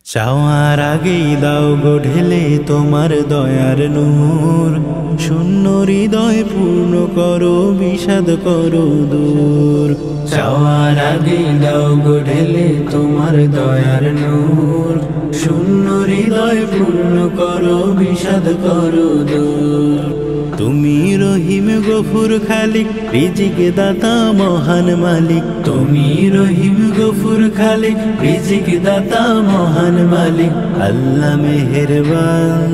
চাওয়ার আগেই দাও গো ঢেলে তোমার দয়ার নূর, শূন্য হৃদয় পূর্ণ করো বিষাদ করো দূর। চাওয়ার আগেই দাও গো ঢেলে তোমার দয়ার নূর, শূন্য হৃদয় পূর্ণ করো বিষাদ করো দূর। তুমি রহিম গফুর খালিক, রিজিক দাতা মহান মালিক। তুমি রহিম গফুর খালিক, রিজিক দাতা মহান মালিক। আল্লাহ মেহেরবান,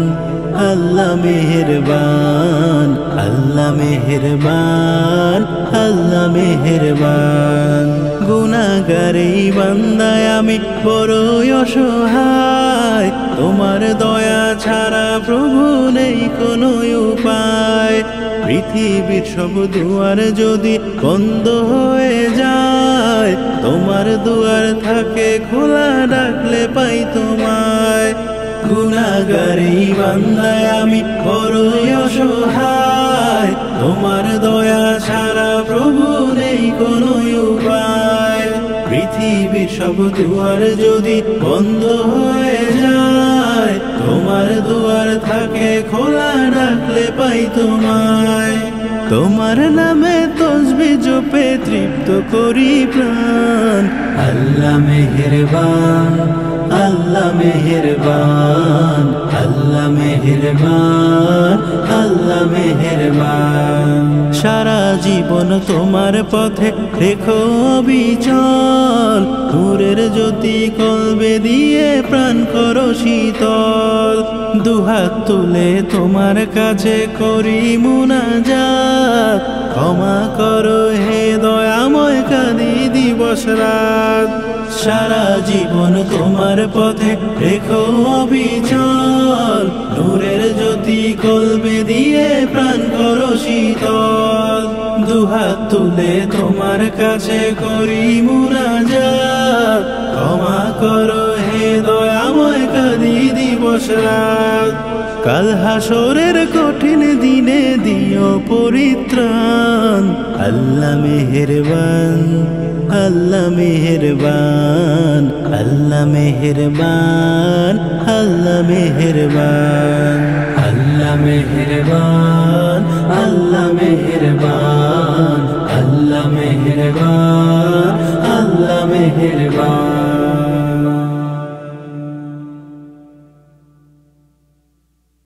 আল্লাহ মেহেরবান, আল্লাহ মেহেরবান, আল্লাহ মেহেরবান। গুনাহগার এই বান্দায় আমি বড়ই অসহায়, তোমার দয়া ছাড়া প্রভু নেই কোনো উপায়। পৃথিবীর সব দুয়ার যদি বন্ধ হয়ে যায়, তোমার দুয়ার থাকে খোলা, ডাকলে পাই তোমায়। গুনাহগার এই বান্দায় আমি বড়ই অসহায়, তোমার দয়া ছাড়া প্রভু নেই কোনো উপায়। পৃথিবীর সব দুয়ার যদি বন্ধ হয়ে যায়, তোমার দুয়ার থাকে খোলা, ডাকলে পাই তোমায়। তোমার নামে তসবিহ জপে তৃপ্ত করি প্রাণ। আল্লাহ মেহেরবান, আল্লাহ মেহেরবান, আল্লাহ মেহেরবান, আল্লাহ মেহেরবান। সারা জীবন তোমার পথে রেখো অবিচল, নূরের জ্যোতি কলবে দিয়ে প্রাণ করো শীতল। দুহাত তুলে তোমার কাছে করি মুনাজাত, ক্ষমা করো হে দয়াময়, কাঁদি দিবস রাত। সারা জীবন তোমার পথে রেখো অবিচল, নূরের জ্যোতি কলবে দিয়ে প্রাণ করো শীতল। দুহাত তুলে তোমার কাছে করি মুনাজাত, ক্ষমা করো হে দয়াময়, কাঁদি দিবস রাত। কাল হাসরের কঠিন দিনে দিও পরিত্রাণ। আল্লাহ মেহেরবান, আল্লাহ মেহেরবান, আল্লাহ মেহেরবান, আল্লাহ মেহেরবান। আল্লাহ মেহেরবান, আল্লাহ মেহেরবান, আল্লাহ মেহেরবান, আল্লাহ মেহেরবান।